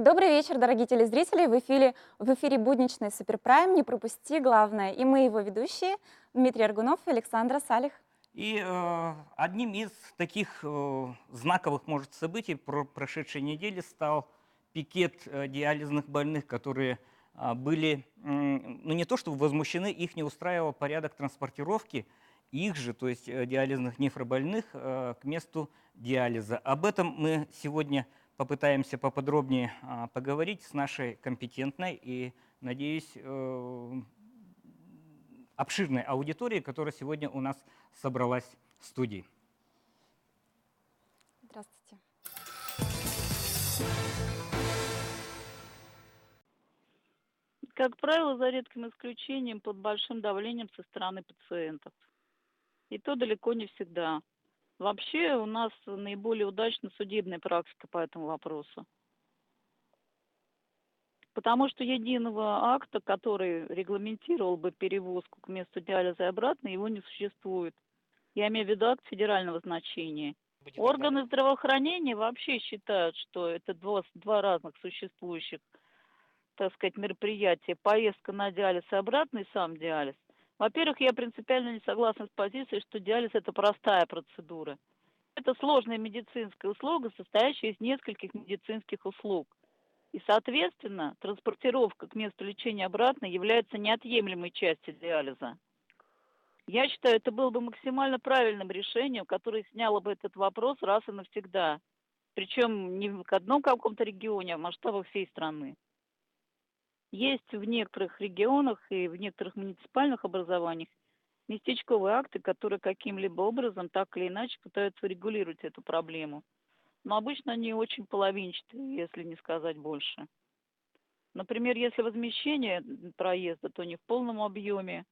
Добрый вечер, дорогие телезрители. В эфире будничный Суперпрайм. Не пропусти главное. И мы его ведущие Дмитрий Аргунов и Александра Салих. И одним из таких знаковых, может, событий прошедшей недели стал пикет диализных больных, которые были, ну не то чтобы возмущены, их не устраивал порядок транспортировки их же, то есть диализных нефробольных, к месту диализа. Об этом мы сегодня попытаемся поподробнее поговорить с нашей компетентной и, надеюсь, обширной аудиторией, которая сегодня у нас собралась в студии. Здравствуйте. Как правило, за редким исключением, под большим давлением со стороны пациентов. И то далеко не всегда. Вообще у нас наиболее удачна судебная практика по этому вопросу. Потому что единого акта, который регламентировал бы перевозку к месту диализа и обратно, его не существует. Я имею в виду акт федерального значения. Органы здравоохранения вообще считают, что это два разных существующих, так сказать, мероприятия. Поездка на диализ и обратно, и сам диализ. Во-первых, я принципиально не согласна с позицией, что диализ – это простая процедура. Это сложная медицинская услуга, состоящая из нескольких медицинских услуг. И, соответственно, транспортировка к месту лечения обратно является неотъемлемой частью диализа. Я считаю, это было бы максимально правильным решением, которое сняло бы этот вопрос раз и навсегда. Причем не в одном каком-то регионе, а в масштабах всей страны. Есть в некоторых регионах и в некоторых муниципальных образованиях местечковые акты, которые каким-либо образом, так или иначе, пытаются регулировать эту проблему. Но обычно они очень половинчатые, если не сказать больше. Например, если возмещение проезда, то не в полном объеме.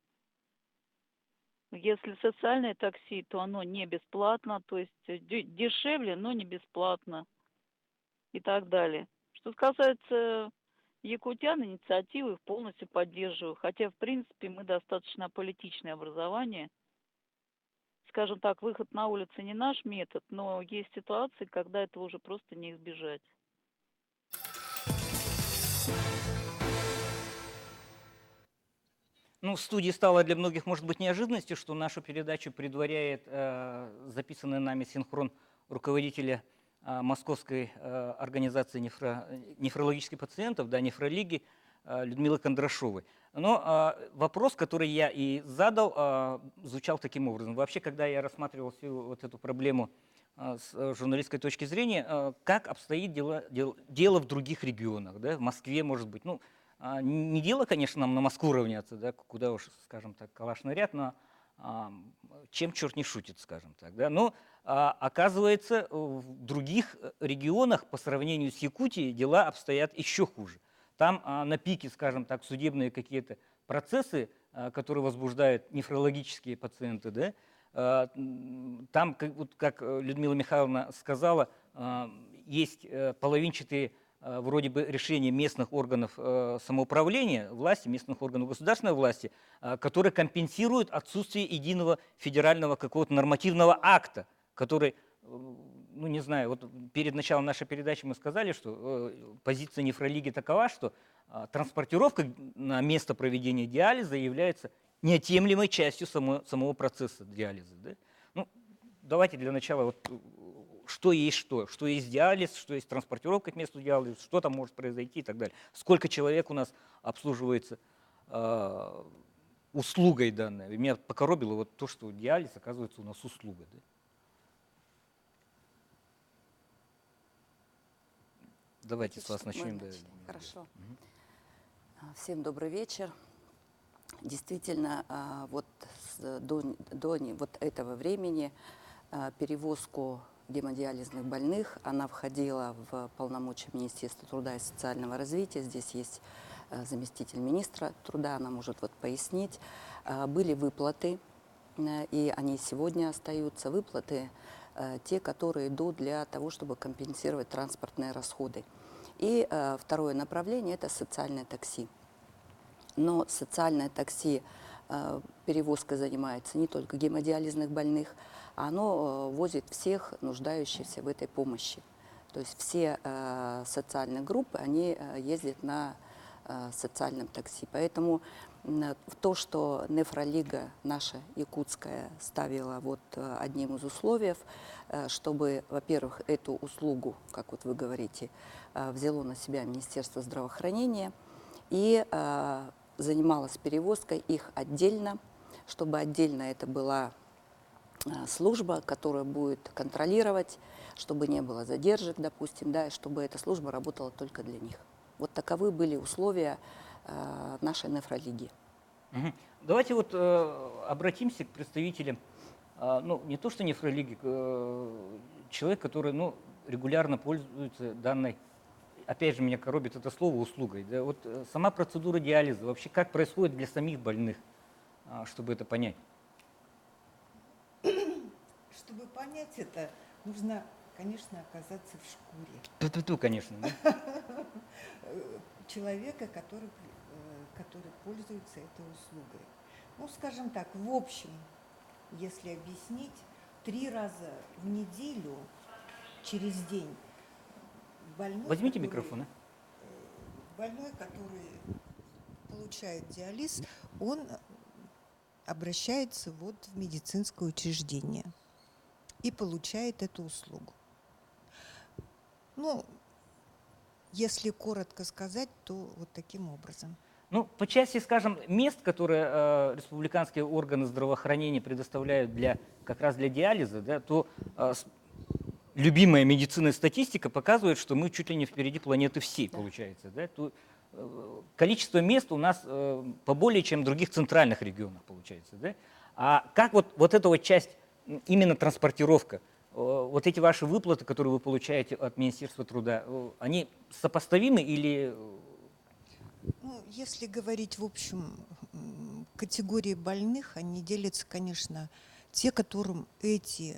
Если социальное такси, то оно не бесплатно, то есть дешевле, но не бесплатно и так далее. Что касается якутян, инициативы их полностью поддерживаю, хотя, в принципе, мы достаточно аполитичное образование. Скажем так, выход на улицу не наш метод, но есть ситуации, когда этого уже просто не избежать. Ну, в студии стало для многих, может быть, неожиданностью, что нашу передачу предваряет записанный нами синхрон руководителя Московской организации нефрологических пациентов, да, нефролиги Людмилы Кондрашовой. Но вопрос, который я и задал, звучал таким образом. Вообще, когда я рассматривал всю вот эту проблему с журналистской точки зрения, как обстоит дело в других регионах, да, в Москве, может быть, ну, не дело, конечно, нам на Москву равняться, да, куда уж, скажем так, калашный ряд, но чем черт не шутит, скажем так. Да? Но оказывается, в других регионах по сравнению с Якутией дела обстоят еще хуже. Там на пике, скажем так, судебные какие-то процессы, которые возбуждают нефрологические пациенты, да, там, как Людмила Михайловна сказала, есть половинчатые вроде бы решения местных органов самоуправления, власти, местных органов государственной власти, которые компенсируют отсутствие единого федерального какого-то нормативного акта, который, ну не знаю, вот перед началом нашей передачи мы сказали, что позиция нефролиги такова, что транспортировка на место проведения диализа является неотъемлемой частью самого процесса диализа. Да? Ну, давайте для начала вот что есть диализ, что есть транспортировка к месту диализа, что там может произойти и так далее. Сколько человек у нас обслуживается услугой данной. Меня покоробило вот то, что диализ оказывается у нас услугой. Да? Давайте с вас начнем. Да. Хорошо. Всем добрый вечер. Действительно, вот до вот этого времени перевозку гемодиализных больных, она входила в полномочия Министерства труда и социального развития. Здесь есть заместитель министра труда, она может вот пояснить. Были выплаты, и они сегодня остаются. Выплаты те, которые идут для того, чтобы компенсировать транспортные расходы. И второе направление – это социальное такси. Но социальное такси перевозкой занимается не только гемодиализных больных, а оно возит всех нуждающихся в этой помощи. То есть все социальные группы, они ездят на социальном такси. Поэтому то, что Нефролига наша якутская ставила вот одним из условий, чтобы, во-первых, эту услугу, как вот вы говорите, взяло на себя Министерство здравоохранения и занималось перевозкой их отдельно, чтобы отдельно это была служба, которая будет контролировать, чтобы не было задержек, допустим, да, и чтобы эта служба работала только для них. Вот таковы были условия нашей нефролиги. Мгм. Давайте вот обратимся к представителям, ну, не то что нефролиги, человек, который, ну, регулярно пользуется данной, опять же, меня коробит это слово, услугой. Да? Вот сама процедура диализа, вообще как происходит для самих больных, чтобы это понять? Чтобы понять это, нужно, конечно, оказаться в шкуре Ту-ту-ту, конечно. Да? человека, который пользуется этой услугой. Ну, скажем так, в общем, если объяснить, 3 раза в неделю через день больной, Возьмите который- микрофон. Больной, который получает диализ, он обращается вот в медицинское учреждение и получает эту услугу. Ну, если коротко сказать, то вот таким образом. Ну, по части, скажем, мест, которые республиканские органы здравоохранения предоставляют как раз для диализа, да, то любимая медицинная статистика показывает, что мы чуть ли не впереди планеты всей, получается. Да? То, количество мест у нас поболее, чем в других центральных регионах, получается. Да? А как вот эта вот часть, именно транспортировка, вот эти ваши выплаты, которые вы получаете от Министерства труда, они сопоставимы или... Ну, если говорить в общем, категории больных, они делятся, конечно, те, которым эти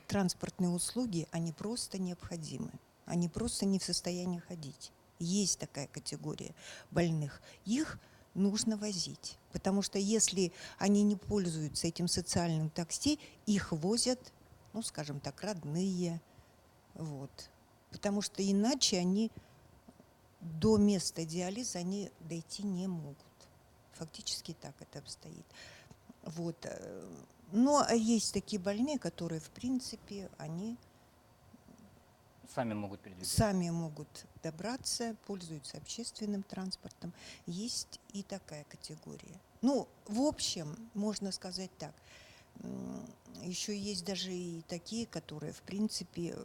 транспортные услуги, они просто необходимы. Они просто не в состоянии ходить. Есть такая категория больных. Их нужно возить. Потому что если они не пользуются этим социальным такси, их возят, ну, скажем так, родные. Вот. Потому что иначе они до места диализа они дойти не могут. Фактически так это обстоит. Вот. Но есть такие больные, которые, в принципе, они Сами могут передвигаться. сами могут добраться, пользуются общественным транспортом. Есть и такая категория. Ну, в общем, можно сказать так. Еще есть даже и такие, которые, в принципе,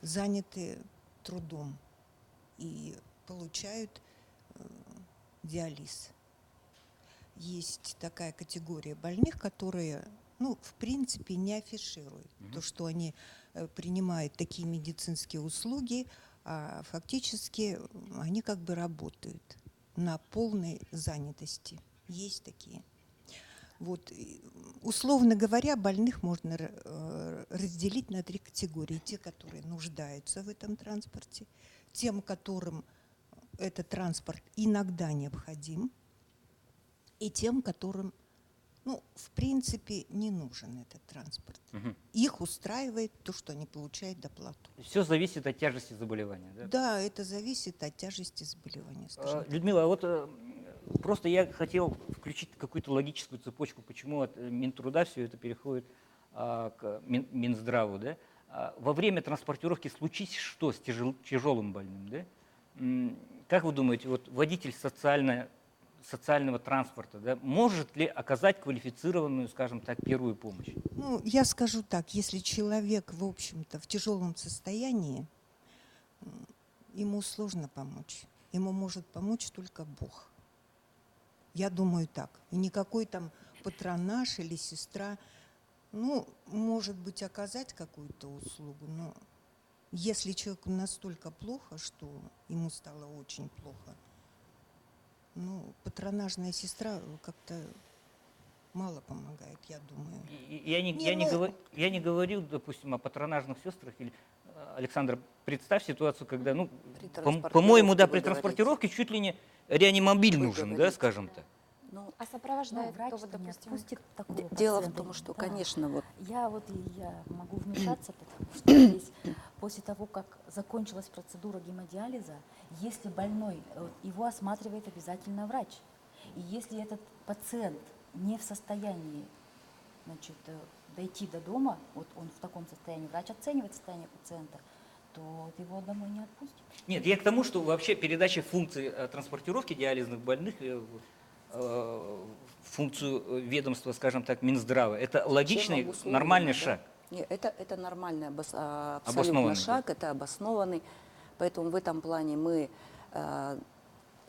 заняты трудом и получают диализ. Есть такая категория больных, которые, ну, в принципе, не афишируют то, что они принимают такие медицинские услуги, а фактически они как бы работают на полной занятости. Есть такие. Вот. Условно говоря, больных можно разделить на 3 категории. Те, которые нуждаются в этом транспорте, тем, которым этот транспорт иногда необходим, и тем, которым, ну, в принципе, не нужен этот транспорт. Мгм. Их устраивает то, что они получают доплату. Все зависит от тяжести заболевания. Да? Да, это зависит от тяжести заболевания, скажем так. Людмила, а вот просто я хотел включить какую-то логическую цепочку, почему от Минтруда все это переходит к Минздраву. Да? Во время транспортировки случись что с тяжелым больным? Да? Как вы думаете, вот водитель социального транспорта, да, может ли оказать квалифицированную, скажем так, первую помощь? Ну, я скажу так, если человек, в общем-то, в тяжелом состоянии, ему сложно помочь. Ему может помочь только Бог. Я думаю так. И никакой там патронаж или сестра, ну, может быть, оказать какую-то услугу, но если человеку настолько плохо, что ему стало очень плохо, ну, патронажная сестра как-то мало помогает, я думаю. Я не говорил, допустим, о патронажных сестрах. Александр, представь ситуацию, когда, ну, При транспортировке по-моему, да, вы при говорите. транспортировке чуть ли не реанимобиль Вы нужен, да, говорите. скажем так. Ну, А Ну, сопровождает врач кто, вот, не допустим, отпустит такого дело в пациента. том, что, Да. конечно, вот Я могу вмешаться, потому что здесь после того, как закончилась процедура гемодиализа, если больной, его осматривает обязательно врач. И если этот пациент не в состоянии, значит, дойти до дома, вот он в таком состоянии, врач оценивает состояние пациента, то его домой не отпустит. Нет, я к тому, что вообще передача функций транспортировки диализных больных в функцию ведомства, скажем так, Минздрава, это чем логичный, обусловлено, нормальный да? шаг. Нет, это нормальный абсолютно Обоснованный, шаг, это обоснованный. Поэтому в этом плане мы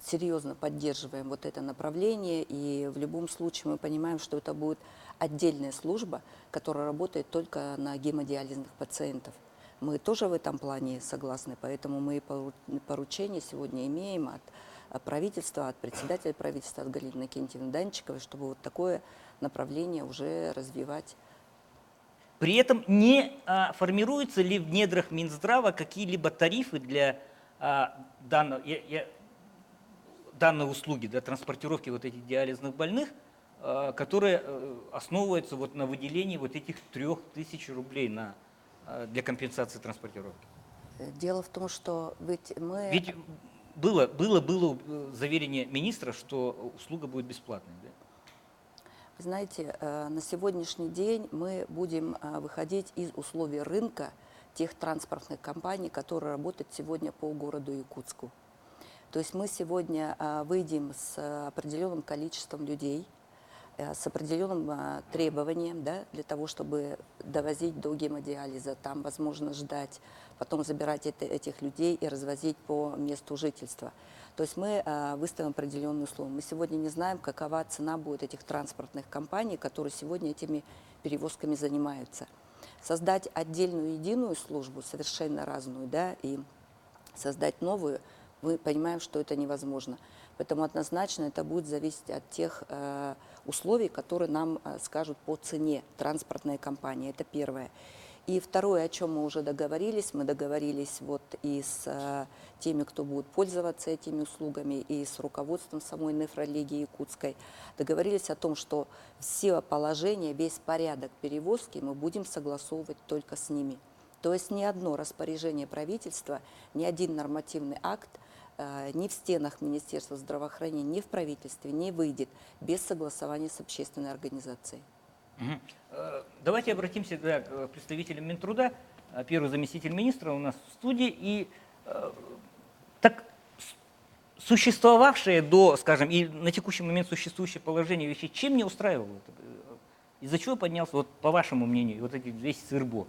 серьезно поддерживаем вот это направление, и в любом случае мы понимаем, что это будет отдельная служба, которая работает только на гемодиализных пациентов. Мы тоже в этом плане согласны, поэтому мы поручение сегодня имеем от правительства, от председателя правительства, от Галины Иннокентьевны Данчиковой, чтобы вот такое направление уже развивать. При этом не формируются ли в недрах Минздрава какие-либо тарифы для данной услуги, для транспортировки вот этих диализных больных, которые основываются вот на выделении вот этих 3000 рублей для компенсации транспортировки? Дело в том, что ведь мы... Ведь было заверение министра, что услуга будет бесплатной. Да? Вы знаете, на сегодняшний день мы будем выходить из условий рынка тех транспортных компаний, которые работают сегодня по городу Якутску. То есть мы сегодня выйдем с определенным количеством людей, с определенным требованием, да, для того, чтобы довозить до гемодиализа, там, возможно, ждать, потом забирать этих людей и развозить по месту жительства. То есть мы выставим определенные условия. Мы сегодня не знаем, какова цена будет этих транспортных компаний, которые сегодня этими перевозками занимаются. Создать отдельную единую службу, совершенно разную, да, и создать новую, мы понимаем, что это невозможно. Поэтому однозначно это будет зависеть от тех условий, которые нам скажут по цене транспортные компании. Это первое. И второе, о чем мы уже договорились, мы договорились вот и с теми, кто будет пользоваться этими услугами, и с руководством самой нефрологии якутской, договорились о том, что все положения, весь порядок перевозки мы будем согласовывать только с ними. То есть ни одно распоряжение правительства, ни один нормативный акт ни в стенах Министерства здравоохранения, ни в правительстве не выйдет без согласования с общественной организацией. Давайте обратимся к представителям Минтруда. Первый заместитель министра у нас в студии. И так существовавшее скажем, и на текущий момент существующее положение вещей, чем не устраивало это? Из-за чего поднялся, вот по вашему мнению, вот весь сыр-бор?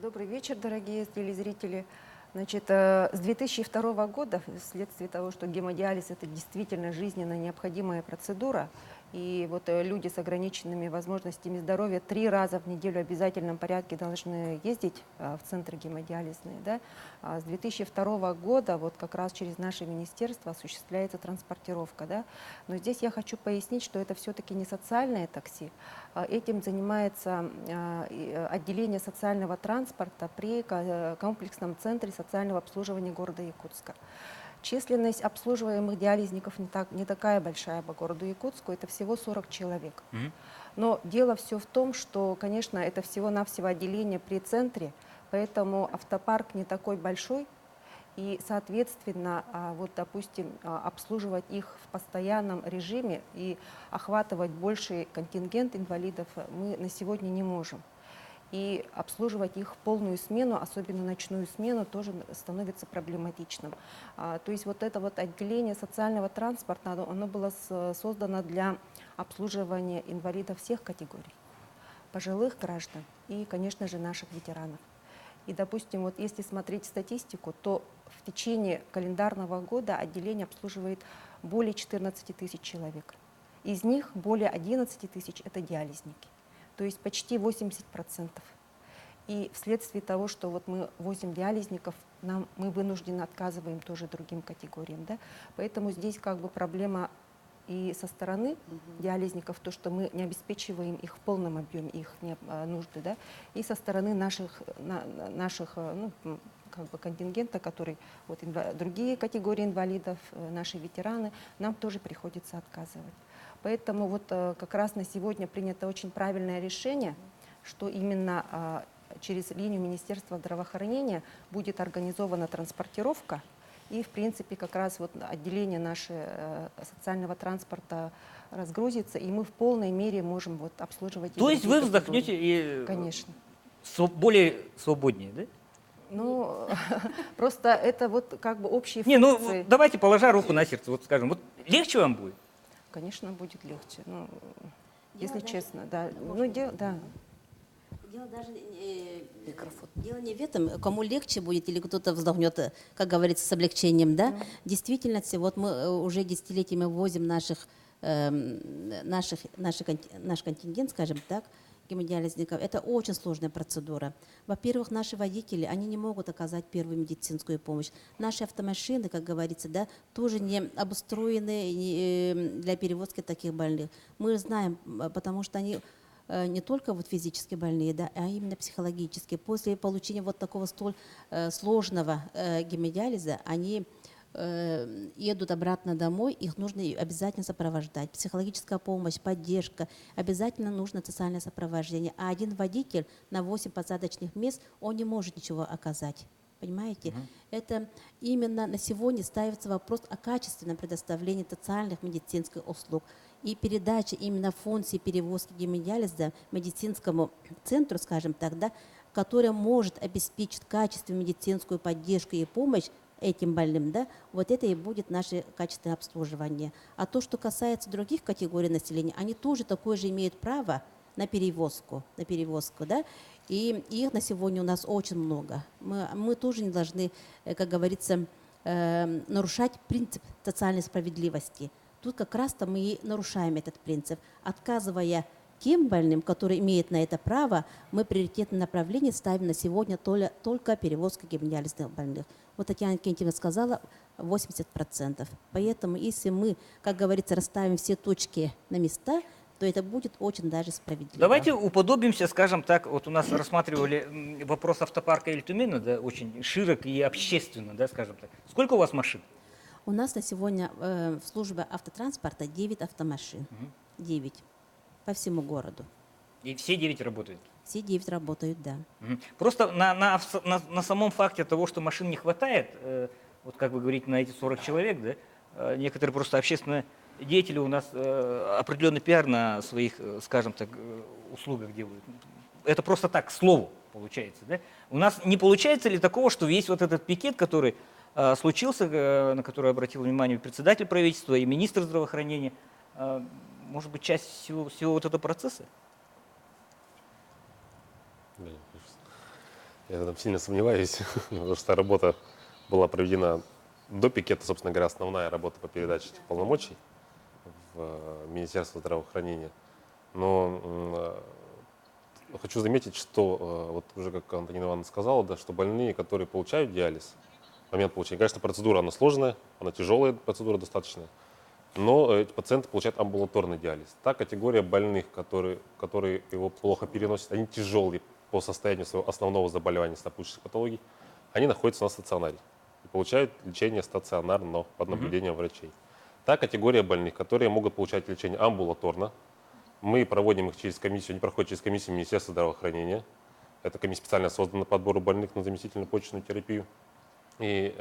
Добрый вечер, дорогие телезрители. Значит, с 2002 года, вследствие того, что гемодиализ – это действительно жизненно необходимая процедура, и вот люди с ограниченными возможностями здоровья 3 раза в неделю в обязательном порядке должны ездить в центры гемодиализные. Да? С 2002 года вот как раз через наше министерство осуществляется транспортировка. Да? Но здесь я хочу пояснить, что это все-таки не социальное такси. Этим занимается отделение социального транспорта при комплексном центре социального обслуживания города Якутска. Численность обслуживаемых диализников не такая большая по городу Якутску, это всего 40 человек. Но дело все в том, что, конечно, это всего-навсего отделение при центре, поэтому автопарк не такой большой, и, соответственно, вот, допустим, обслуживать их в постоянном режиме и охватывать больший контингент инвалидов мы на сегодня не можем. И обслуживать их в полную смену, особенно ночную смену, тоже становится проблематичным. То есть вот это вот отделение социального транспорта, оно было создано для обслуживания инвалидов всех категорий, пожилых граждан и, конечно же, наших ветеранов. И, допустим, вот если смотреть статистику, то в течение календарного года отделение обслуживает более 14 тысяч человек. Из них более 11 тысяч – это диализники. То есть почти 80%. И вследствие того, что вот мы возим диализников, мы вынуждены отказываем тоже другим категориям. Да? Поэтому здесь как бы проблема и со стороны диализников, то, что мы не обеспечиваем их в полном объеме, их нужды, да? И со стороны наших как бы контингента, который вот, другие категории инвалидов, наши ветераны, нам тоже приходится отказывать. Поэтому вот как раз на сегодня принято очень правильное решение, что именно через линию Министерства здравоохранения будет организована транспортировка. И, в принципе, как раз вот отделение наше социального транспорта разгрузится, и мы в полной мере можем вот обслуживать. То и есть другие вы категории. вздохнете и Конечно. более свободнее, да? Ну, просто это вот как бы общие Не, ну функции. давайте, положа руку на сердце, вот скажем, вот легче вам будет? Конечно, будет легче. Ну, Дело если даже- честно, да. Можно Ну, да. Дело даже Микрофон. дело не в этом, кому легче будет или кто-то вздохнет, как говорится, с облегчением, да? В действительности, вот мы уже десятилетиями ввозим наш контингент, скажем так, гемодиализников. Это очень сложная процедура. Во-первых, наши водители, они не могут оказать первую медицинскую помощь. Наши автомашины, как говорится, да, тоже не обустроены для перевозки таких больных. Мы знаем, потому что они не только вот физически больные, да, а именно психологически. После получения вот такого столь сложного гемодиализа они едут обратно домой, их нужно обязательно сопровождать. Психологическая помощь, поддержка, обязательно нужно социальное сопровождение. А один водитель на 8 посадочных мест, он не может ничего оказать. Понимаете? Это именно на сегодня ставится вопрос о качественном предоставлении социальных медицинских услуг. И передача именно функции перевозки гемодиализа медицинскому центру, скажем так, да, который может обеспечить качественную медицинскую поддержку и помощь этим больным, да, вот это и будет наше качественное обслуживание. А то, что касается других категорий населения, они тоже такое же имеют право на перевозку, да, и их на сегодня у нас очень много. Мы тоже не должны, как говорится, нарушать принцип социальной справедливости. Тут как раз-то мы и нарушаем этот принцип, отказывая тем больным, которые имеют на это право, мы приоритетное направление ставим на сегодня только перевозку гемодиализных больных. Вот Татьяна Кентьевна сказала 80%. Поэтому если мы, как говорится, расставим все точки на места, то это будет очень даже справедливо. Давайте уподобимся, скажем так, вот у нас рассматривали вопрос автопарка Эльтумена, да, очень широк и общественно, да, скажем так. Сколько у вас машин? У нас на сегодня в службе автотранспорта 9 автомашин. 9 по всему городу. И все 9 работают? Все 9 работают, да. Просто на самом факте того, что машин не хватает, вот как вы говорите, на эти 40 человек, да, некоторые просто общественные деятели у нас определенный пиар на своих, скажем так, услугах делают. Это просто так, к слову, получается. Да? У нас не получается ли такого, что весь вот этот пикет, который случился, на который обратил внимание председатель правительства и министр здравоохранения, может быть, часть всего вот этого процесса? Я в этом сильно сомневаюсь, потому что работа была проведена до пикета, собственно говоря, основная работа по передаче этих полномочий в Министерство здравоохранения. Но хочу заметить, что, вот уже как Антонина Ивановна сказала, да, что больные, которые получают диализ, в момент получения, конечно, процедура, она сложная, она тяжелая процедура достаточно, но эти пациенты получают амбулаторный диализ. Та категория больных, которые его плохо переносят, они тяжелые по состоянию своего основного заболевания сопутствующих патологий, они находятся на стационаре и получают лечение стационарно под наблюдением врачей. Та категория больных, которые могут получать лечение амбулаторно, мы проводим их через комиссию, они проходят через комиссию Министерства здравоохранения. Эта комиссия специально создана по отбору больных на заместительную почечную терапию. И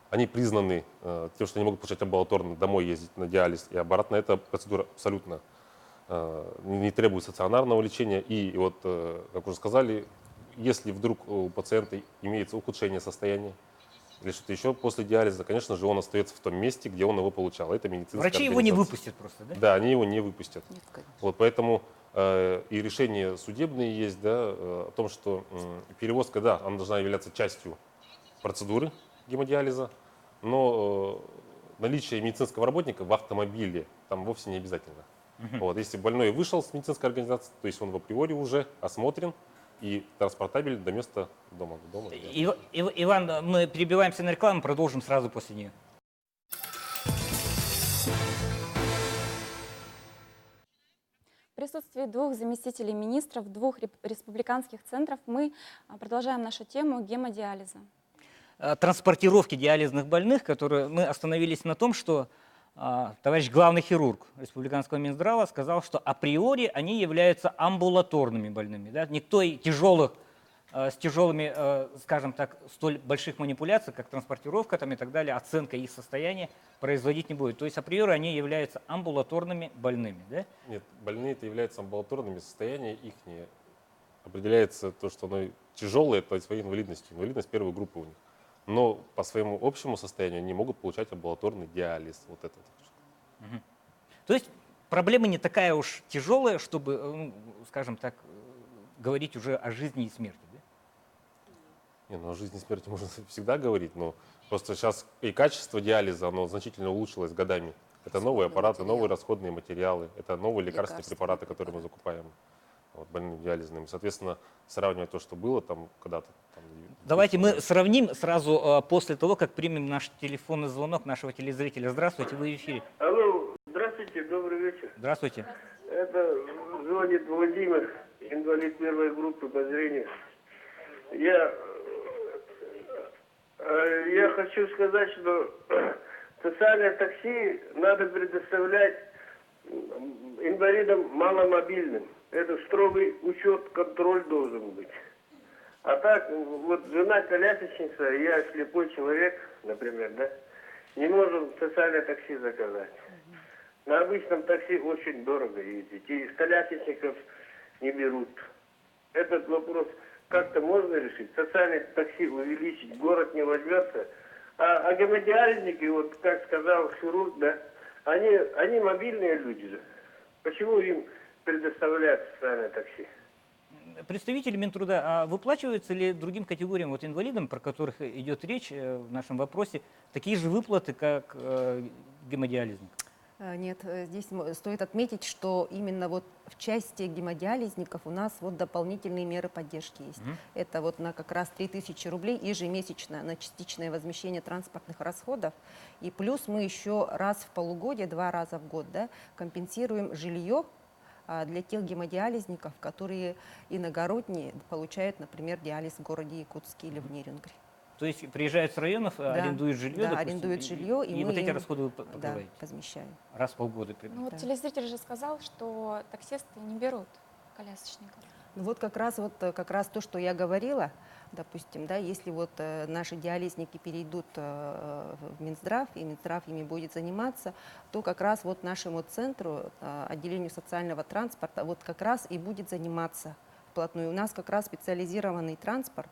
они признаны тем, что они могут получать амбулаторно, домой ездить на диализ и обратно. Эта процедура абсолютно не требует стационарного лечения. И вот, как уже сказали, если вдруг у пациента имеется ухудшение состояния или что-то еще после диализа, конечно же, он остается в том месте, где он его получал. Это медицинская Врачи его не организация. выпустят просто, да? Да, они его не выпустят. Нет, конечно. Вот поэтому и решения судебные есть, да, о том, что перевозка, да, она должна являться частью процедуры гемодиализа, но наличие медицинского работника в автомобиле там вовсе не обязательно. Вот, если больной вышел с медицинской организации, то есть он в априори уже осмотрен и транспортабель до места дома. Иван, мы перебиваемся на рекламу, продолжим сразу после нее. В присутствии двух заместителей министров, двух республиканских центров мы продолжаем нашу тему гемодиализа. Транспортировки диализных больных, которые мы остановились на том, что товарищ главный хирург Республиканского Минздрава сказал, что априори они являются амбулаторными больными. Да? Никто и с тяжелыми, скажем так, столь больших манипуляций, как транспортировка там, и так далее, оценка их состояния производить не будет. То есть априори они являются амбулаторными больными. Да? Нет, больные-то являются амбулаторными, состояние их не определяется то, что оно тяжелое по своей инвалидности, инвалидность первой группы у них. Но по своему общему состоянию они могут получать амбулаторный диализ. Вот это. То есть проблема не такая уж тяжелая, чтобы, ну, скажем так, говорить уже о жизни и смерти. Да? Не, ну о жизни и смерти можно всегда говорить, но просто сейчас и качество диализа, оно значительно улучшилось годами. Это новые аппараты, новые расходные материалы, это новые лекарственные препараты, которые мы закупаем вот, больным диализным. Соответственно, сравнивать то, что было там когда-то. Давайте мы сравним сразу после того, как примем наш телефонный звонок нашего телезрителя. Здравствуйте, вы в эфире. Алло, здравствуйте, добрый вечер. Здравствуйте. Это звонит Владимир, инвалид первой группы по зрению. Я хочу сказать, что социальное такси надо предоставлять инвалидам маломобильным. Это строгий учет, контроль должен быть. А так, вот жена колясочница, я слепой человек, например, да, не можем социальное такси заказать. На обычном такси очень дорого ездить, и из колясочников не берут. Этот вопрос как-то можно решить? Социальное такси увеличить, город не возьмется. А гемодиализники, вот как сказал хирург, да, они мобильные люди же. Почему им предоставляют социальное такси? Представители Минтруда, а выплачиваются ли другим категориям, вот инвалидам, про которых идет речь в нашем вопросе, такие же выплаты, как гемодиализникам? Нет, здесь стоит отметить, что именно вот в части гемодиализников у нас вот дополнительные меры поддержки есть. Это вот на как раз 3000 рублей ежемесячно на частичное возмещение транспортных расходов. И плюс мы еще раз в полугодие, 2 раза в год, да, компенсируем жилье для тех гемодиализников, которые иногородние получают, например, диализ в городе Якутске или в Нерюнгри. То есть приезжают с районов, арендуют жилье, да, допустим, арендуют жилье, и мы вот эти им, расходы вы да, покрываете? возмещаем. Раз в полгода примерно. Ну вот телезритель же сказал, что таксисты не берут колясочников. Ну вот как раз то, что я говорила, допустим, да, если вот наши диализники перейдут в Минздрав, и Минздрав ими будет заниматься, то как раз вот нашему центру, отделению социального транспорта, вот как раз и будет заниматься вплотную. У нас как раз специализированный транспорт,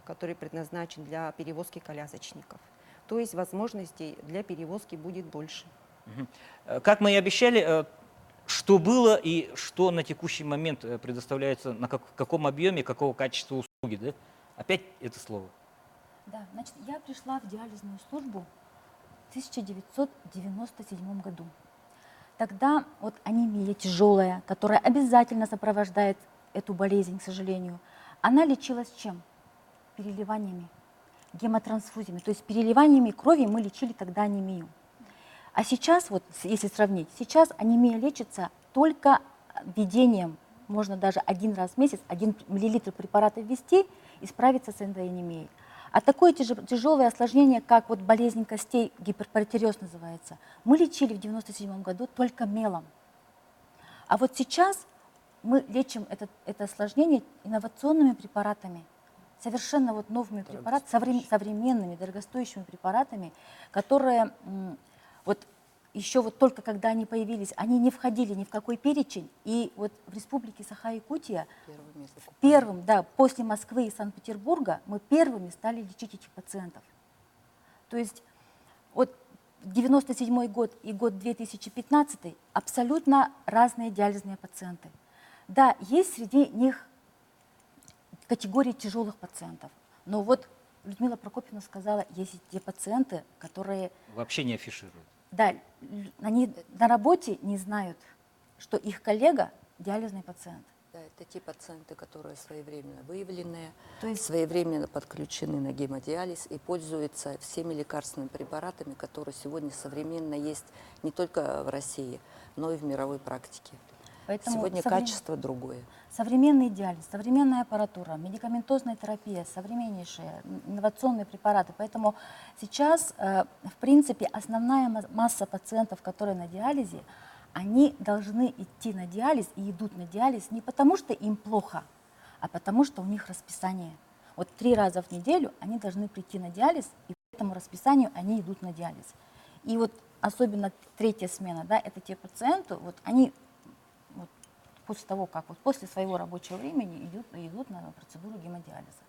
который предназначен для перевозки колясочников. То есть возможностей для перевозки будет больше. Как мы и обещали, что было и что на текущий момент предоставляется, в каком объеме, какого качества услуги, да? Опять это слово. Да, значит, я пришла в диализную службу в 1997 году. Тогда вот анемия тяжелая, которая обязательно сопровождает эту болезнь, к сожалению, она лечилась чем? Переливаниями, гемотрансфузиями. То есть переливаниями крови мы лечили тогда анемию. А сейчас, вот если сравнить, сейчас анемия лечится только введением, можно даже 1 раз в месяц, 1 миллилитр препарата ввести и справиться с этой анемией. А такое тяжелое осложнение, как вот болезнь костей, гиперпаратиреоз называется, мы лечили в 1997 году только мелом. А вот сейчас мы лечим это осложнение инновационными препаратами, совершенно вот новыми препаратами, современными, дорогостоящими препаратами, которые вот еще вот только когда они появились, они не входили ни в какой перечень. И вот в республике Саха-Якутия первым, да, после Москвы и Санкт-Петербурга мы первыми стали лечить этих пациентов. То есть вот 1997 год и год 2015 абсолютно разные диализные пациенты. Да, есть среди них категории тяжелых пациентов, но вот Людмила Прокопьевна сказала, есть и те пациенты, которые Вообще не афишируют. Да, они на работе не знают, что их коллега диализный пациент. Да, это те пациенты, которые своевременно выявленные, То есть своевременно подключены на гемодиализ и пользуются всеми лекарственными препаратами, которые сегодня современно есть не только в России, но и в мировой практике. Поэтому Сегодня качество другое. современный диализ, современная аппаратура, медикаментозная терапия, современнейшие инновационные препараты. Поэтому сейчас, в принципе, основная масса пациентов, которые на диализе, они должны идти на диализ и идут на диализ не потому, что им плохо, а потому, что у них расписание. Вот 3 раза в неделю они должны прийти на диализ, и по этому расписанию они идут на диализ. И вот особенно 3-я смена, да, это те пациенты, вот они вот после того, как вот после своего рабочего времени идут на процедуру гемодиализа.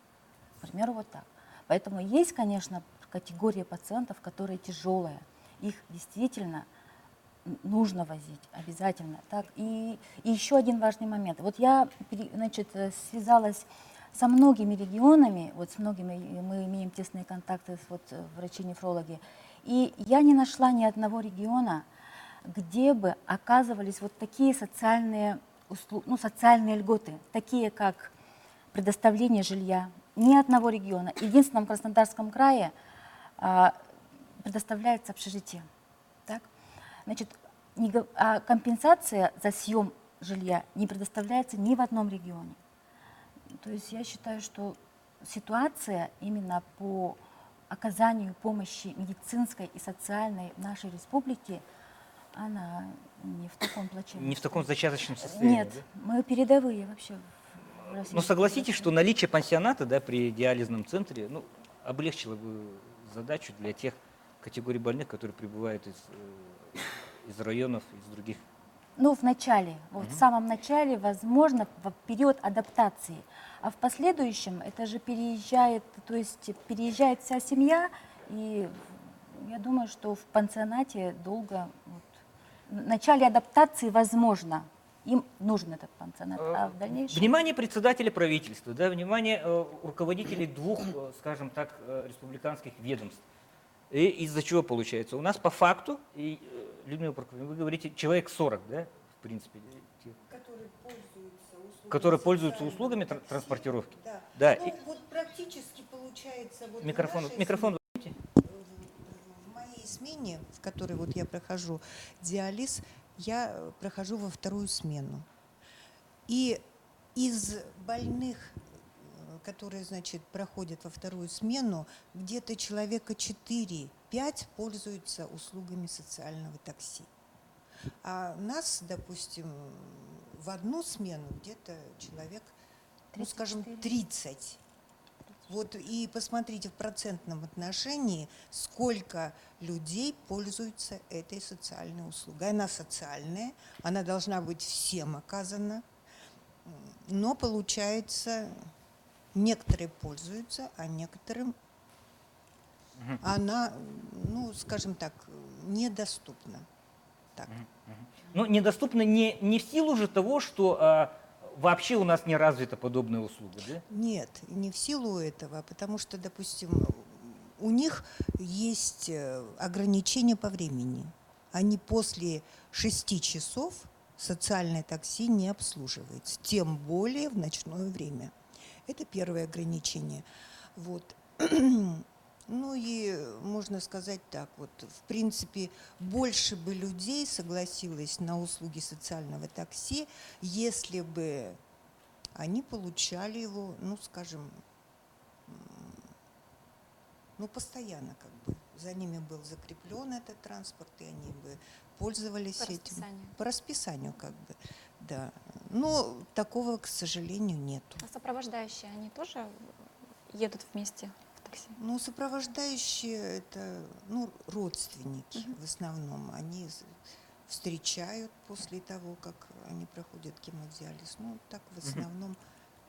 К примеру, вот так. Поэтому есть, конечно, категория пациентов, которые тяжелые. Их действительно нужно возить обязательно. Так? И еще один важный момент. Вот я, значит, связалась со многими регионами, вот с многими мы имеем тесные контакты, вот врачи-нефрологи, и я не нашла ни одного региона, где бы оказывались вот такие социальные услуги, ну, социальные льготы, такие как предоставление жилья. Ни одного региона. В единственном Краснодарском крае предоставляется общежитие. Так? Значит, компенсация за съем жилья не предоставляется ни в одном регионе. То есть я считаю, что ситуация именно по оказанию помощи медицинской и социальной в нашей республике, она не в таком плачевном. Не в таком зачаточном состоянии. Нет, да? мы передовые вообще в России. Но согласитесь, что наличие пансионата, да, при диализном центре, ну, облегчило бы задачу для тех категорий больных, которые прибывают из районов, из других. Ну, в начале, вот в самом начале, возможно, в период адаптации. А в последующем это же переезжает, то есть переезжает вся семья, и я думаю, что в пансионате долго, вот, в начале адаптации возможно, им нужен этот пансионат, а в дальнейшем... Внимание председателя правительства, да, внимание руководителей 2, скажем так, республиканских ведомств. И из-за чего получается? У нас по факту, и, Людмила Прокофьевна, вы говорите, человек 40, да, в принципе, которые пользуются услугами транспортировки. Да. Да. Ну, вот практически получается... Вот Микрофон, возьмите. В моей смене, в которой вот я прохожу диализ, я прохожу во 2-ю смену. И из больных, которые, значит, проходят во 2-ю смену, где-то человека 4-5 пользуются услугами социального такси. А нас, допустим, в 1 смену где-то человек, ну, скажем, 30. Вот и посмотрите в процентном отношении, сколько людей пользуются этой социальной услугой. Она социальная, она должна быть всем оказана, но получается, некоторые пользуются, а некоторым она, ну, скажем так, недоступна. Так. Ну, недоступно не в силу же того, что вообще у нас не развита подобная услуга, да? Нет, не в силу этого, потому что, допустим, у них есть ограничения по времени. Они после 6 часов социальное такси не обслуживается, тем более в ночное время. Это первое ограничение. Вот. Ну и можно сказать так, вот, в принципе, больше бы людей согласилось на услуги социального такси, если бы они получали его, ну, скажем, ну, постоянно как бы. За ними был закреплен этот транспорт, и они бы пользовались этим. По расписанию как бы, да. Но такого, к сожалению, нету. А сопровождающие, они тоже едут вместе в такси? Ну, сопровождающие – это, ну, родственники в основном. Они встречают после того, как они проходят гемодиализ. Ну, так в основном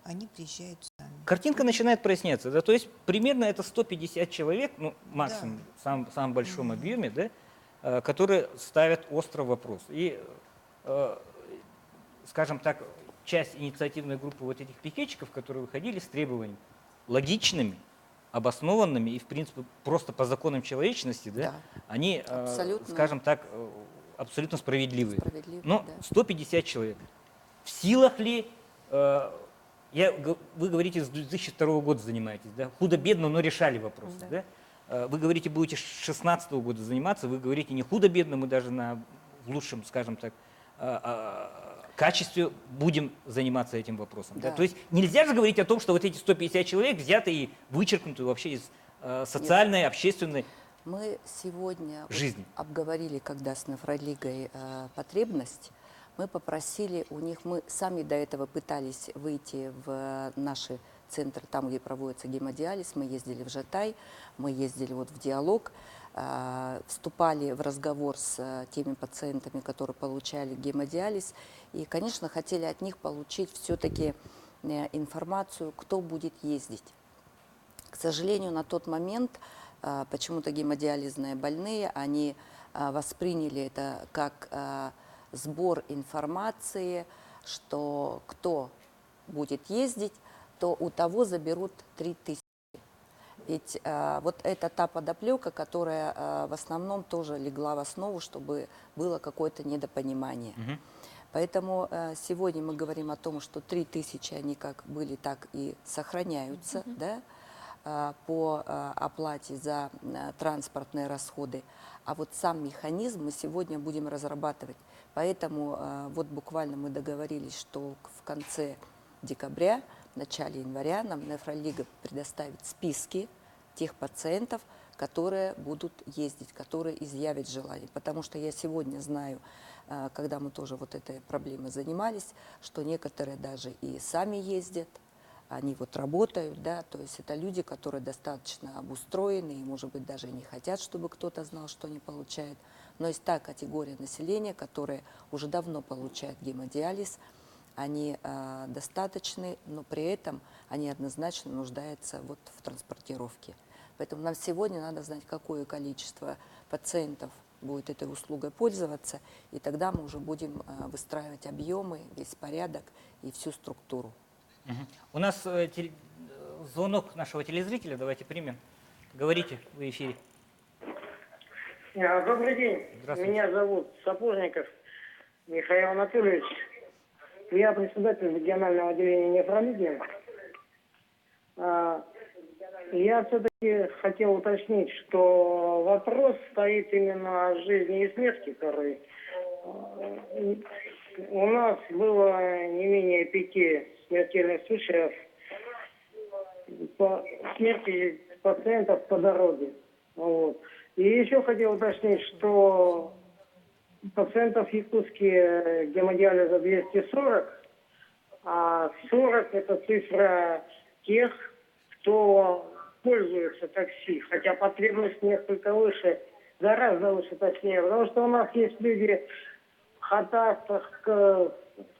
они приезжают сами. Картинка начинает проясняться, да, то есть примерно это 150 человек, ну, максимум, в самом большом объеме, да, которые ставят острый вопрос. И, скажем так, часть инициативной группы вот этих пикетчиков, которые выходили с требованиями логичными, обоснованными и, в принципе, просто по законам человечности, да, они, скажем так, абсолютно справедливые. Но 150 человек. В силах ли, вы говорите, с 2002 года занимаетесь, да, худо-бедно, но решали вопросы, да? Вы говорите, будете с 2016 года заниматься, вы говорите, не худо-бедно, мы даже в лучшем, скажем так, качестве будем заниматься этим вопросом. Да? Да. То есть нельзя же говорить о том, что вот эти 150 человек взяты и вычеркнуты вообще из социальной, общественной Мы сегодня вот жизни. обговорили, когда с Нефролигой потребность, мы попросили у них, мы сами до этого пытались выйти в наши центры, там, где проводится гемодиализ, мы ездили в Жатай, мы ездили вот в диалог, вступали в разговор с теми пациентами, которые получали гемодиализ, и, конечно, хотели от них получить все-таки информацию, кто будет ездить. К сожалению, на тот момент почему-то гемодиализные больные, они восприняли это как сбор информации, что кто будет ездить, то у того заберут 3000. Ведь вот это та подоплека, которая в основном тоже легла в основу, чтобы было какое-то недопонимание. Поэтому сегодня мы говорим о том, что 3000 они как были, так и сохраняются, да, по оплате за транспортные расходы. А вот сам механизм мы сегодня будем разрабатывать. Поэтому вот буквально мы договорились, что в конце декабря, в начале января нам Нефролига предоставит списки тех пациентов, которые будут ездить, которые изъявят желание. Потому что я сегодня знаю, когда мы тоже вот этой проблемой занимались, что некоторые даже и сами ездят, они вот работают, да, то есть это люди, которые достаточно обустроены и, может быть, даже не хотят, чтобы кто-то знал, что они получают. Но есть та категория населения, которая уже давно получает гемодиализ, они достаточны, но при этом они однозначно нуждаются вот в транспортировке. Поэтому нам сегодня надо знать, какое количество пациентов будет этой услугой пользоваться, и тогда мы уже будем выстраивать объемы, весь порядок и всю структуру. У нас звонок нашего телезрителя, давайте примем. Говорите, в эфире. Добрый день. Здравствуйте. Меня зовут Сапожников Михаил Анатольевич. Я председатель регионального отделения нефрологии. Я все-таки хотел уточнить, что вопрос стоит именно о жизни и смерти второй. У нас было не менее 5 смертельных случаев по смерти пациентов по дороге. Вот. И еще хотел уточнить, что пациентов в Якутске гемодиализа 240, а 40 это цифра тех, кто пользуется такси, хотя потребность несколько выше, гораздо выше точнее, потому что у нас есть люди в Хатастах, в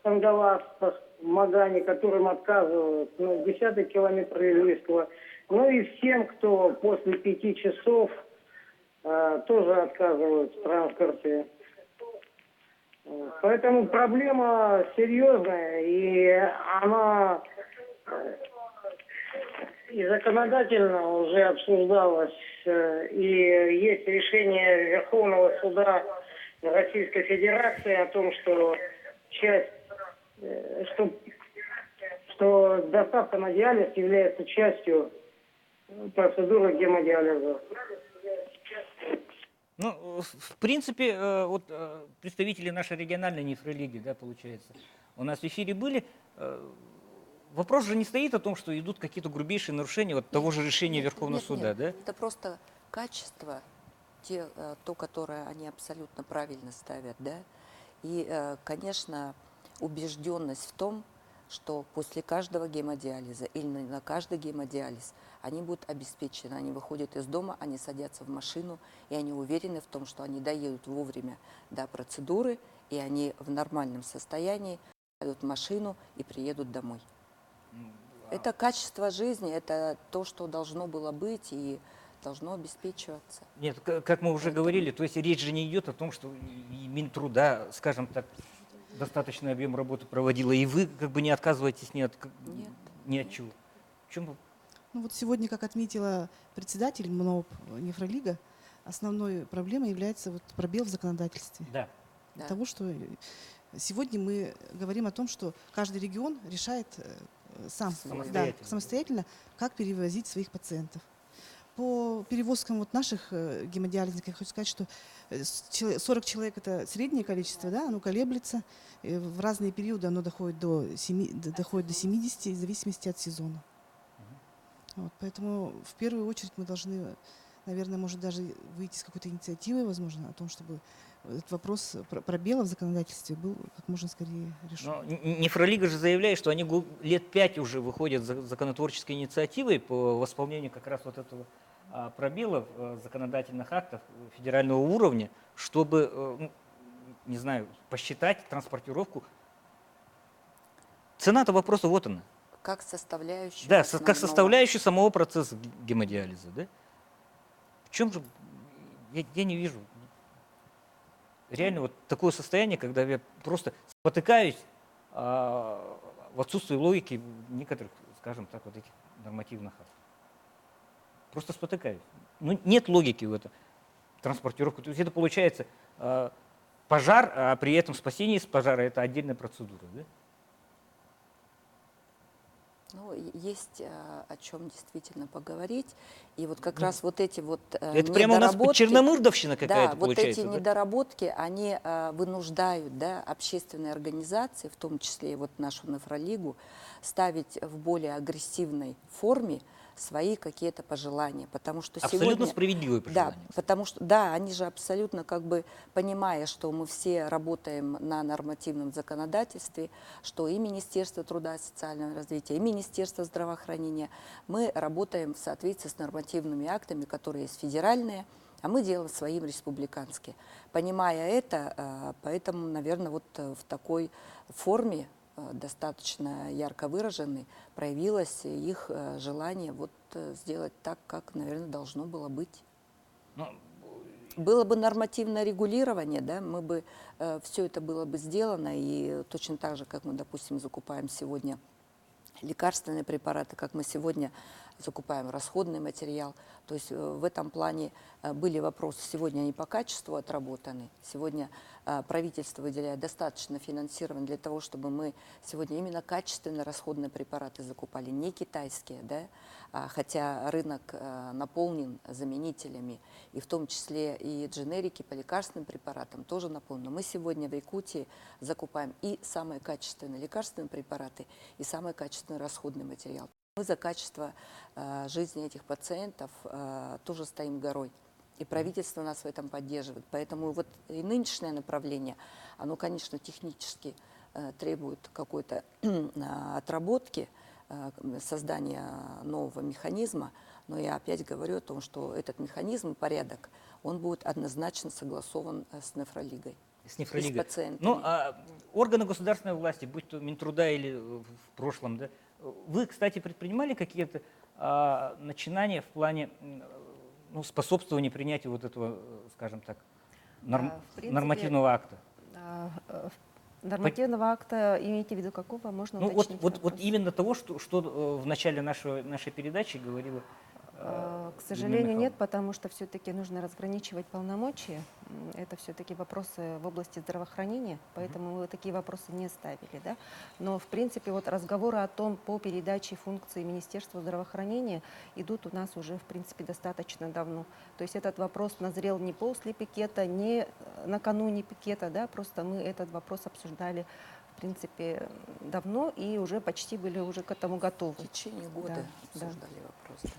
Тангаластах, в Магане, которым отказывают на 10-й километр Ильинского, ну и всем, кто после 5 часов тоже отказывают в транспорте. Поэтому проблема серьезная, и она и законодательно уже обсуждалась, и есть решение Верховного суда Российской Федерации о том, что что доставка на диализ является частью процедуры гемодиализа. Ну, в принципе, вот представители нашей региональной нефрологии, да, получается, у нас в эфире были. Вопрос же не стоит о том, что идут какие-то грубейшие нарушения вот того же решения Верховного суда, нет. да? Это просто качество, то, которое они абсолютно правильно ставят, да. И, конечно, убежденность в том, что после каждого гемодиализа или на каждый гемодиализ они будут обеспечены, они выходят из дома, они садятся в машину, и они уверены в том, что они доедут вовремя до процедуры, и они в нормальном состоянии сядут в машину и приедут домой. Это качество жизни, это то, что должно было быть и должно обеспечиваться. Нет, как мы уже говорили, то есть речь же не идет о том, что и Минтруда, скажем так, достаточный объем работы проводила, и вы как бы не отказываетесь ни от чего. В чем? Ну вот сегодня, как отметила председатель МНОП Нефролига, основной проблемой является вот пробел в законодательстве. Да. Для того, что сегодня мы говорим о том, что каждый регион решает сам самостоятельно, как перевозить своих пациентов. по перевозкам вот наших гемодиализников, я хочу сказать, что 40 человек – это среднее количество, да, оно колеблется. В разные периоды оно доходит до 70, в зависимости от сезона. Вот, поэтому в первую очередь мы должны, наверное, может даже выйти с какой-то инициативой, возможно, о том, чтобы этот вопрос пробела в законодательстве был как можно скорее решен. Но Нефролига же заявляет, что они лет 5 уже выходят с законотворческой инициативой по восполнению как раз вот этого пробела в законодательных актах федерального уровня, чтобы, ну, не знаю, посчитать транспортировку. Цена-то вопроса вот она. Как составляющую. Да, как основного. составляющую самого процесса гемодиализа. Да? В чем же, я не вижу реально вот такое состояние, когда я просто спотыкаюсь в отсутствии логики некоторых, скажем так, вот этих нормативных актов. Просто спотыкаюсь. Ну, нет логики в этом транспортировке. То есть это получается пожар, а при этом спасение из пожара – это отдельная процедура. Да? Ну, есть о чем действительно поговорить. И вот как раз вот эти вот Это прямо у нас черномырдовщина какая-то да, вот получается. эти недоработки, они вынуждают, да, общественные организации, в том числе и вот нашу Нефролигу, ставить в более агрессивной форме свои какие-то пожелания, потому что абсолютно сегодня, справедливые пожелания. Да, потому что, да, они же абсолютно как бы понимая, что мы все работаем на нормативном законодательстве, что и Министерство труда и социального развития, и Министерство здравоохранения, мы работаем в соответствии с нормативными актами, которые есть федеральные, а мы делаем своим республиканские. Понимая это, поэтому, наверное, вот в такой форме достаточно ярко выраженный, проявилось их желание вот сделать так, как, наверное, должно было быть. Было бы нормативное регулирование, да, мы бы, все это было бы сделано, и точно так же, как мы, допустим, закупаем сегодня лекарственные препараты, как мы сегодня закупаем расходный материал. То есть в этом плане были вопросы, сегодня они по качеству отработаны. Сегодня правительство выделяет достаточно финансирования для того, чтобы мы сегодня именно качественные расходные препараты закупали, не китайские, да? Хотя рынок наполнен заменителями, и в том числе и дженерики по лекарственным препаратам тоже наполнены. Мы сегодня в Якутии закупаем и самые качественные лекарственные препараты, и самый качественный расходный материал. Мы за качество жизни этих пациентов тоже стоим горой. И правительство нас в этом поддерживает. Поэтому вот и нынешнее направление, оно, конечно, технически требует какой-то отработки, создания нового механизма. Но я опять говорю о том, что этот механизм, порядок, он будет однозначно согласован с Нефролигой. С Нефролигой. И с пациентами. Ну, а органы государственной власти, будь то Минтруда или в прошлом, да, вы, кстати, предпринимали какие-то начинания в плане способствования принятию вот этого, скажем так, нормативного акта? Нормативного акта имеете в виду какого? Можно уточнить? Вот именно того, что в начале нашей передачи говорила. К сожалению, нет, потому что все-таки нужно разграничивать полномочия. Это все-таки вопросы в области здравоохранения, поэтому мы такие вопросы не ставили. Да? Но, в принципе, вот разговоры о том, по передаче функций Министерства здравоохранения идут у нас уже, в принципе, достаточно давно. То есть этот вопрос назрел не после пикета, не накануне пикета, да? Просто мы этот вопрос обсуждали, в принципе, давно и уже почти были уже к этому готовы. В течение года обсуждали вопрос, да.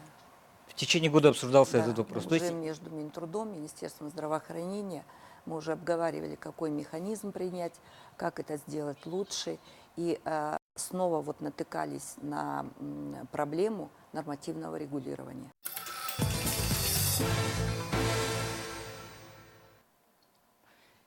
В течение года обсуждался этот вопрос. Уже между Минтрудом, Министерством здравоохранения мы уже обговаривали, какой механизм принять, как это сделать лучше. И снова вот натыкались на проблему нормативного регулирования.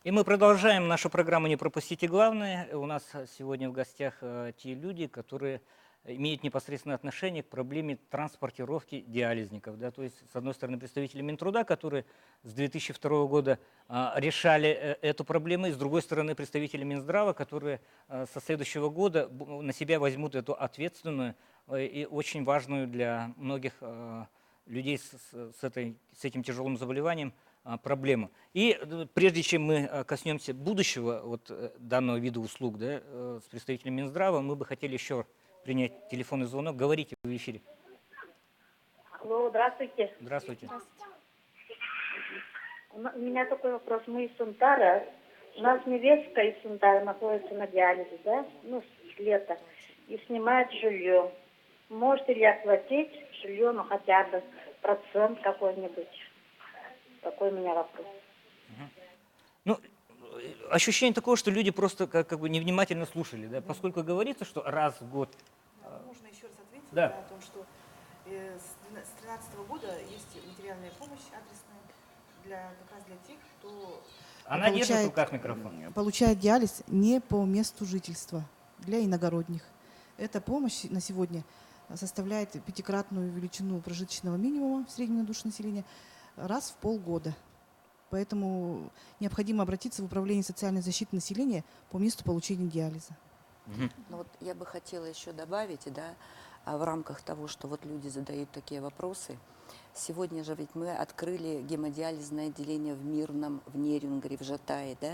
И мы продолжаем нашу программу «Не пропустите главное». У нас сегодня в гостях те люди, которые имеют непосредственное отношение к проблеме транспортировки диализников. Да? То есть, с одной стороны, представители Минтруда, которые с 2002 года решали эту проблему, и с другой стороны, представители Минздрава, которые со следующего года на себя возьмут эту ответственную и очень важную для многих людей с этим тяжелым заболеванием проблему. И прежде чем мы коснемся будущего вот данного вида услуг, да, с представителем Минздрава, мы бы хотели еще принять телефонный звонок. Говорите в эфире. Алло, здравствуйте. Здравствуйте. У меня такой вопрос. Мы из Сунтара. У нас невестка из Сунтара находится на диализе, да? Ну, с лета. И снимает жилье. Можете ли оплатить жилье, ну, хотя бы процент какой-нибудь? Такой у меня вопрос. Ну, ощущение такое, что люди просто как бы невнимательно слушали, да? Поскольку говорится, что раз в год. Можно еще раз ответить Да. о том, что с 2013 года есть материальная помощь адресная как раз для тех, кто Она держит в руках микрофон. получает диализ не по месту жительства для иногородних. Эта помощь на сегодня составляет 5-кратную величину прожиточного минимума в среднем на душу населения раз в полгода. Поэтому необходимо обратиться в Управление социальной защиты населения по месту получения диализа. Ну вот я бы хотела еще добавить, да, в рамках того, что вот люди задают такие вопросы. Сегодня же ведь мы открыли гемодиализное отделение в Мирном, в Нерюнгере, в Жатае, да,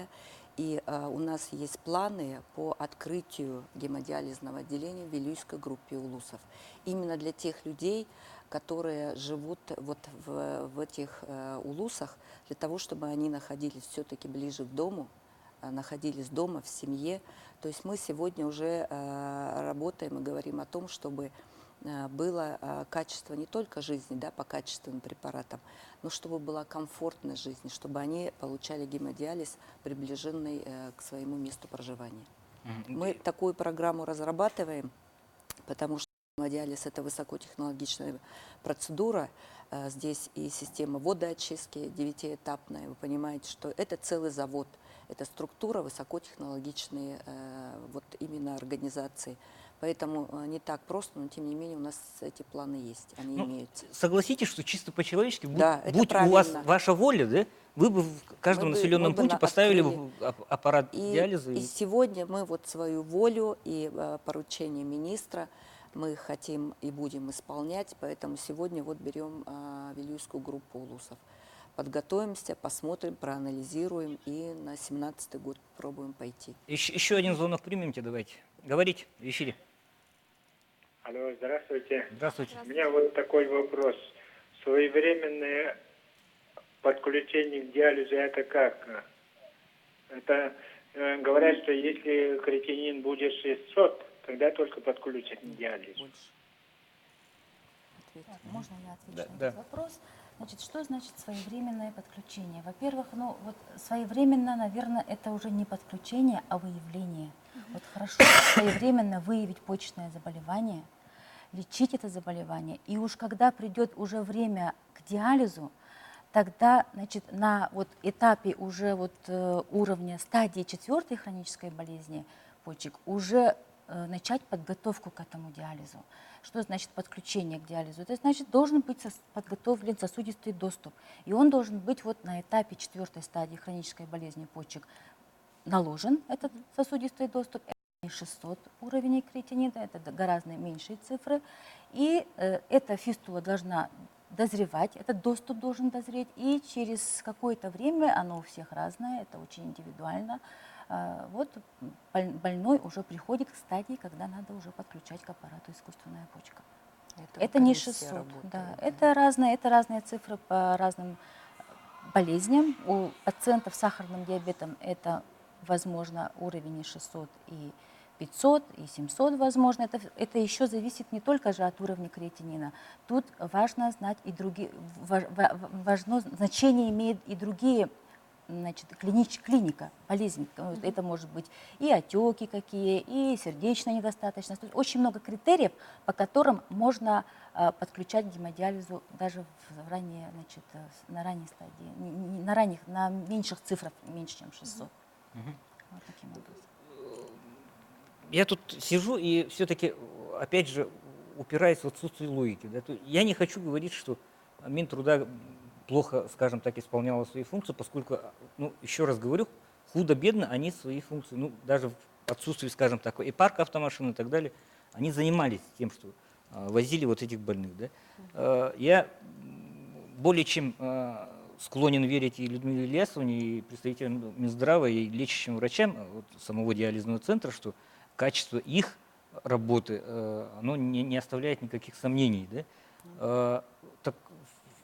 и у нас есть планы по открытию гемодиализного отделения в Вилюйской группе улусов. Именно для тех людей, которые живут вот в этих улусах, для того, чтобы они находились все-таки ближе к дому, находились дома, в семье. То есть мы сегодня уже работаем и говорим о том, чтобы было качество не только жизни, да, по качественным препаратам, но чтобы была комфортная жизнь, чтобы они получали гемодиализ, приближенный к своему месту проживания. Мы такую программу разрабатываем, потому что гемодиализ – это высокотехнологичная процедура. Здесь и система водоочистки 9-этапная. Вы понимаете, что это целый завод, это структура высокотехнологичные вот именно организации. Поэтому не так просто, но тем не менее у нас эти планы есть, они имеются. Согласитесь, что чисто по-человечески, Да, будь у вас ваша воля, да, вы бы в каждом населенном пункте поставили аппарат диализа. И сегодня мы вот свою волю и поручение министра мы хотим и будем исполнять, поэтому сегодня вот берем Вилюйскую группу улусов. Подготовимся, посмотрим, проанализируем и на 2017 год пробуем пойти. Еще один звонок примемте, давайте. Говорите в эфире. Алло, здравствуйте. Здравствуйте. У меня вот такой вопрос. Своевременное подключение к диализу это как? Это говорят, что если креатинин будет 600, тогда только подключат к диализу. Так, можно я отвечу на этот вопрос? Значит, что значит своевременное подключение? Во-первых, ну вот своевременно, наверное, это уже не подключение, а выявление. Вот хорошо своевременно выявить почечное заболевание, лечить это заболевание, и уж когда придет уже время к диализу, тогда, значит, на вот этапе уже вот уровня стадии 4 хронической болезни почек уже начать подготовку к этому диализу. Что значит подключение к диализу? Это значит, должен быть подготовлен сосудистый доступ. И он должен быть вот на этапе 4 стадии хронической болезни почек наложен, этот сосудистый доступ. Это не 600 уровней креатинина, это гораздо меньшие цифры. И эта фистула должна дозревать, этот доступ должен дозреть. И через какое-то время, оно у всех разное, это очень индивидуально, вот больной уже приходит к стадии, когда надо уже подключать к аппарату искусственная почка. Это не 600, работает, да. Это разные цифры по разным болезням. У пациентов с сахарным диабетом это возможно уровень и 600, и 500, и 700 возможно. Это еще зависит не только же от уровня креатинина. Тут важно знать и другие, важно, значение имеет и другие, значит, клиника, болезнь. Это может быть и отеки какие, и сердечная недостаточность. То есть очень много критериев, по которым можно подключать к гемодиализу даже в ранней, значит, на ранней стадии, на меньших цифрах, меньше, чем 600. Вот таким образом. Я тут сижу и все-таки, опять же, упираюсь в отсутствие логики. Да? Я не хочу говорить, что Минтруда плохо, скажем так, исполняла свои функции, поскольку, ну, еще раз говорю, худо-бедно они свои функции, ну, даже в отсутствии, скажем так, и парка автомашин и так далее, они занимались тем, что возили вот этих больных. Да? Я более чем склонен верить и Людмиле Ильясовне, и представителям Минздрава, и лечащим врачам вот, самого диализного центра, что качество их работы оно не оставляет никаких сомнений. Да?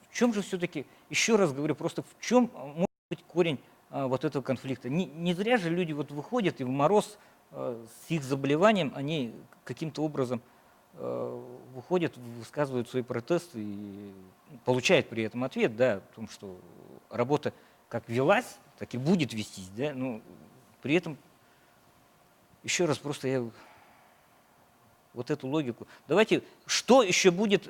В чем же все-таки, еще раз говорю, просто в чем может быть корень вот этого конфликта? Не зря же люди вот выходят и в мороз с их заболеванием, они каким-то образом выходят, высказывают свои протесты и получают при этом ответ, да, о том, что работа как велась, так и будет вестись, да, но при этом, еще раз, просто я вот эту логику. Давайте, что еще будет,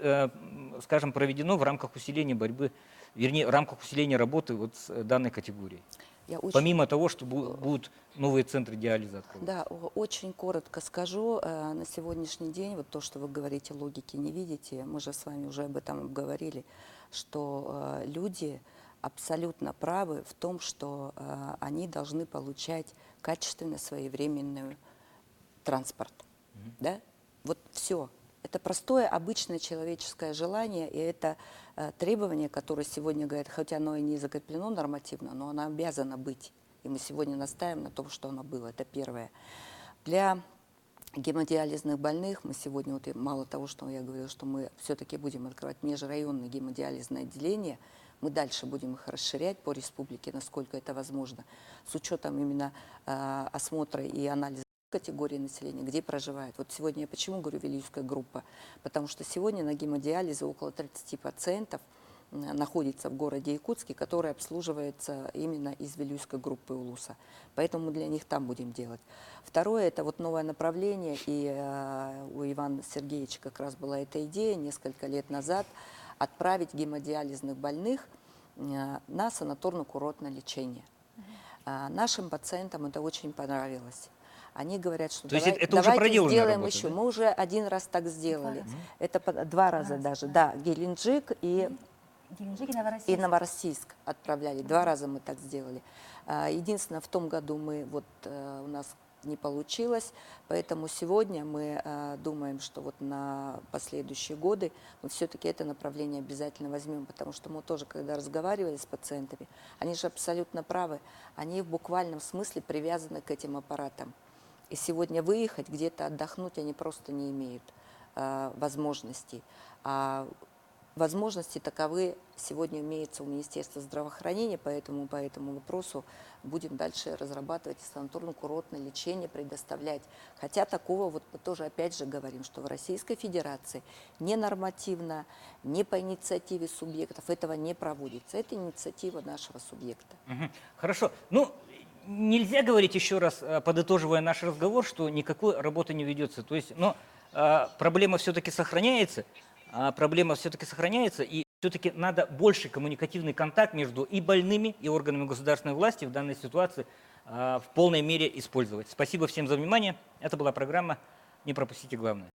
скажем, проведено в рамках усиления борьбы, вернее, в рамках усиления работы вот с данной категорией? Помимо того, что будут новые центры диализа открыты. Да, очень коротко скажу. На сегодняшний день, вот то, что вы говорите, логики не видите, мы же с вами уже об этом обговорили, что люди абсолютно правы в том, что они должны получать качественно своевременный транспорт. Да? Вот все. Это простое, обычное человеческое желание, и это требование, которое сегодня говорят, хотя оно и не закреплено нормативно, но оно обязано быть. И мы сегодня настаиваем на том, что оно было. Это первое. Для гемодиализных больных мы сегодня, вот мало того, что я говорила, что мы все-таки будем открывать межрайонные гемодиализные отделения, мы дальше будем их расширять по республике, насколько это возможно, с учетом именно осмотра и анализа категории населения, где проживают. Вот сегодня я почему говорю Вилюйская группа? Потому что сегодня на гемодиализе около 30 пациентов находится в городе Якутске, которые обслуживаются именно из Вилюйской группы УЛУСа. Поэтому мы для них там будем делать. Второе, это вот новое направление, и у Ивана Сергеевича как раз была эта идея несколько лет назад, отправить гемодиализных больных на санаторно-курортное лечение. Нашим пациентам это очень понравилось. Они говорят, что давайте сделаем работа, еще. да? Мы уже один раз так сделали. Это два раза даже. Да, Геленджик и Новороссийск отправляли. 2 раза мы так сделали. Единственное, в том году у нас не получилось, поэтому сегодня мы думаем, что вот на последующие годы мы все-таки это направление обязательно возьмем, потому что мы тоже, когда разговаривали с пациентами, они же абсолютно правы, они в буквальном смысле привязаны к этим аппаратам. И сегодня выехать, где-то отдохнуть они просто не имеют возможностей. А возможности таковы сегодня имеются у Министерства здравоохранения, поэтому по этому вопросу будем дальше разрабатывать санаторно-курортное лечение, предоставлять. Хотя такого, вот мы тоже опять же говорим, что в Российской Федерации не нормативно, не по инициативе субъектов этого не проводится. Это инициатива нашего субъекта. Хорошо. Ну, нельзя говорить еще раз, подытоживая наш разговор, что никакой работы не ведется. То есть, но проблема все-таки сохраняется. И все-таки надо больше коммуникативный контакт между и больными, и органами государственной власти в данной ситуации в полной мере использовать. Спасибо всем за внимание. Это была программа «Не пропустите главное».